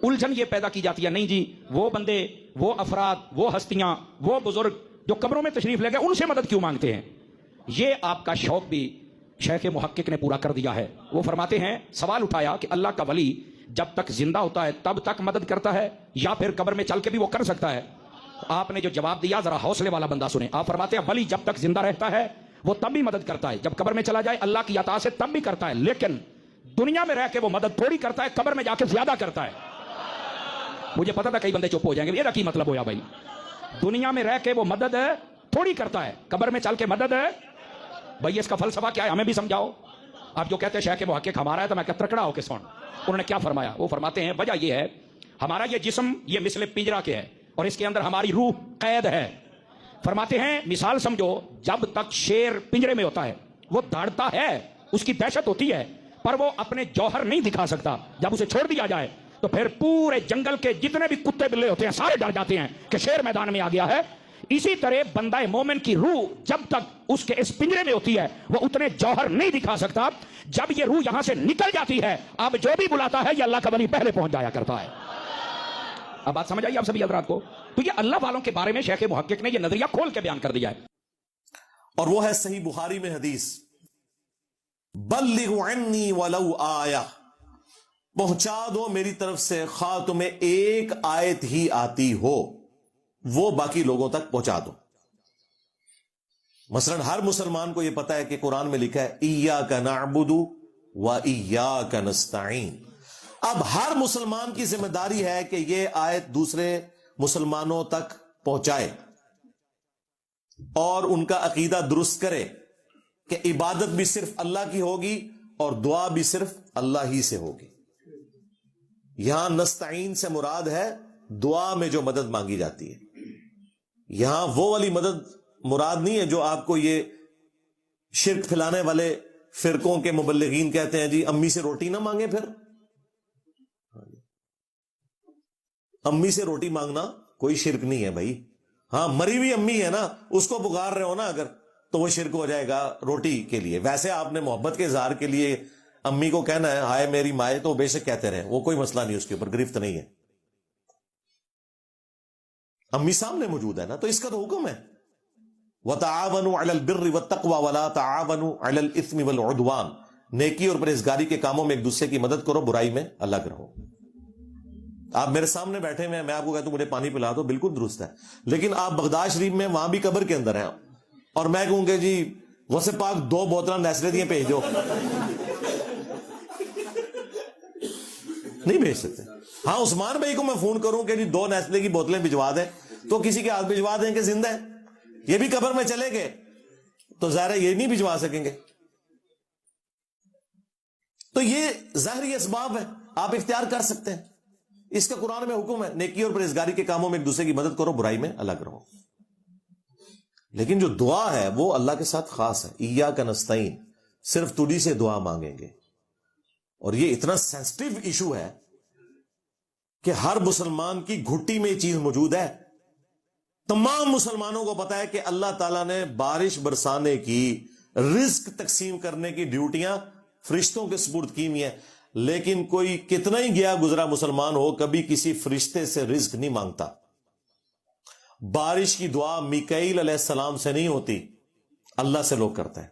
الجھن یہ پیدا کی جاتی ہے نہیں جی وہ بندے، وہ افراد، وہ ہستیاں، وہ بزرگ جو قبروں میں تشریف لے گئے ان سے مدد کیوں مانگتے ہیں؟ یہ آپ کا شوق بھی شیخ محقق نے پورا کر دیا ہے۔ وہ فرماتے ہیں، سوال اٹھایا کہ اللہ کا ولی جب تک زندہ ہوتا ہے تب تک مدد کرتا ہے یا پھر قبر میں چل کے بھی وہ کر سکتا ہے؟ آپ نے جو جواب دیا ذرا حوصلے والا بندہ سنیں۔ آپ فرماتے ہیں ولی جب تک زندہ رہتا ہے وہ تب بھی مدد کرتا ہے، جب قبر میں چلا جائے اللہ کی عطا سے تب بھی کرتا ہے، لیکن دنیا میں رہ کے وہ مدد تھوڑی کرتا ہے، قبر میں جا کے زیادہ کرتا ہے۔ مجھے پتا تھا کئی بندے چپ ہو جائیں گے، یہ کی مطلب ہویا بھائی؟ دنیا میں رہ کے وہ مدد تھوڑی کرتا ہے، قبر میں چل کے مدد ہے۔ بھائی اس کا فلسفہ کیا ہے ہمیں بھی سمجھاؤ۔ آپ جو کہتے ہیں شیخ محقق ہمارا ہے تو میں کہتا ترکڑا ہو کے سن، انہوں نے کیا فرمایا؟ وہ فرماتے ہیں وجہ یہ ہے ہمارا یہ جسم یہ مثل پنجرا کے ہے اور اس کے اندر ہماری روح قید ہے۔ فرماتے ہیں مثال سمجھو، جب تک شیر پنجرے میں ہوتا ہے وہ داڑتا ہے، اس کی دہشت ہوتی ہے، پر وہ اپنے جوہر نہیں دکھا سکتا۔ جب اسے چھوڑ دیا جائے تو پھر پورے جنگل کے جتنے بھی کتے بلے ہوتے ہیں سارے ڈر جاتے ہیں کہ شیر میدان میں آ گیا ہے۔ اسی طرح بندہ مومن کی روح جب تک اس کے اس پنجرے میں ہوتی ہے وہ اتنے جوہر نہیں دکھا سکتا۔ جب یہ روح یہاں سے نکل جاتی ہے اب جو بھی بلاتا ہے یہ اللہ کا ولی پہلے پہنچ جایا کرتا ہے۔ اب بات سمجھ آئی آپ سبھی حضرات کو؟ تو یہ اللہ والوں کے بارے میں شیخ محقق نے یہ نظریہ کھول کے بیان کر دیا ہے، اور وہ ہے صحیح بخاری میں حدیث، بلغوا عنی ولو آیہ، پہنچا دو میری طرف سے خواہ تمہیں ایک آیت ہی آتی ہو، وہ باقی لوگوں تک پہنچا دو۔ مثلا ہر مسلمان کو یہ پتا ہے کہ قرآن میں لکھا ہے ایاک نعبد و ایاک نستعین۔ اب ہر مسلمان کی ذمہ داری ہے کہ یہ آیت دوسرے مسلمانوں تک پہنچائے اور ان کا عقیدہ درست کرے کہ عبادت بھی صرف اللہ کی ہوگی اور دعا بھی صرف اللہ ہی سے ہوگی۔ یہاں نستعین سے مراد ہے دعا میں جو مدد مانگی جاتی ہے، یہاں وہ والی مدد مراد نہیں ہے جو آپ کو یہ شرک پھیلانے والے فرقوں کے مبلغین کہتے ہیں جی امی سے روٹی نہ مانگے۔ پھر امی سے روٹی مانگنا کوئی شرک نہیں ہے بھائی۔ ہاں مری ہوئی امی ہے نا، اس کو پکار رہے ہو نا اگر، تو وہ شرک ہو جائے گا روٹی کے لیے۔ ویسے آپ نے محبت کے اظہار کے لیے امی کو کہنا ہے ہائے میری مائے، تو بے شک کہتے رہے، وہ کوئی مسئلہ نہیں، اس کے اوپر گرفت نہیں ہے۔ امی سامنے موجود ہے نا، تو اس کا تو حکم ہے وَتَعَاوَنُوا عَلَى الْبِرِّ وَالتَّقْوَى وَلَا تَعَاوَنُوا عَلَى الْإِثْمِ وَالْعُدْوَانِ، نیکی اور پرہیزگاری کے کاموں میں ایک دوسرے کی مدد کرو، برائی میں الگ رہو۔ آپ میرے سامنے بیٹھے ہوئے ہیں، میں آپ کو کہتا ہوں مجھے پانی پلا دو، بالکل درست ہے، لیکن آپ بغداد شریف میں وہاں بھی قبر کے اندر ہیں اور میں کہوں گے جی غوث پاک 2 بوتلاں نیسلے دیے بھیج دو، نہیں بھیج سکتے۔ ہاں عثمان بھائی کو میں فون کروں کہ جی 2 نیسلے کی بوتلیں بھجوا دیں، تو کسی کے ہاتھ بھجوا دیں کہ زندہ ہے، یہ بھی قبر میں چلے گئے تو ظاہر ہے یہ نہیں بھجوا سکیں گے۔ تو یہ ظاہری اسباب ہے، آپ اختیار کر سکتے ہیں، اس کا قرآن میں حکم ہے نیکی اور پرہیزگاری کے کاموں میں ایک دوسرے کی مدد کرو، برائی میں الگ رہو۔ لیکن جو دعا ہے وہ اللہ کے ساتھ خاص ہے، ایاک نستعین، صرف تجھی سے دعا مانگیں گے۔ اور یہ اتنا سینسٹیو ایشو ہے کہ ہر مسلمان کی گھٹی میں یہ چیز موجود ہے۔ تمام مسلمانوں کو پتا ہے کہ اللہ تعالیٰ نے بارش برسانے کی، رزق تقسیم کرنے کی ڈیوٹیاں فرشتوں کے سپرد کی ہوئی ہیں، لیکن کوئی کتنا ہی گیا گزرا مسلمان ہو کبھی کسی فرشتے سے رزق نہیں مانگتا۔ بارش کی دعا میکائیل علیہ السلام سے نہیں ہوتی، اللہ سے لوگ کرتے ہیں۔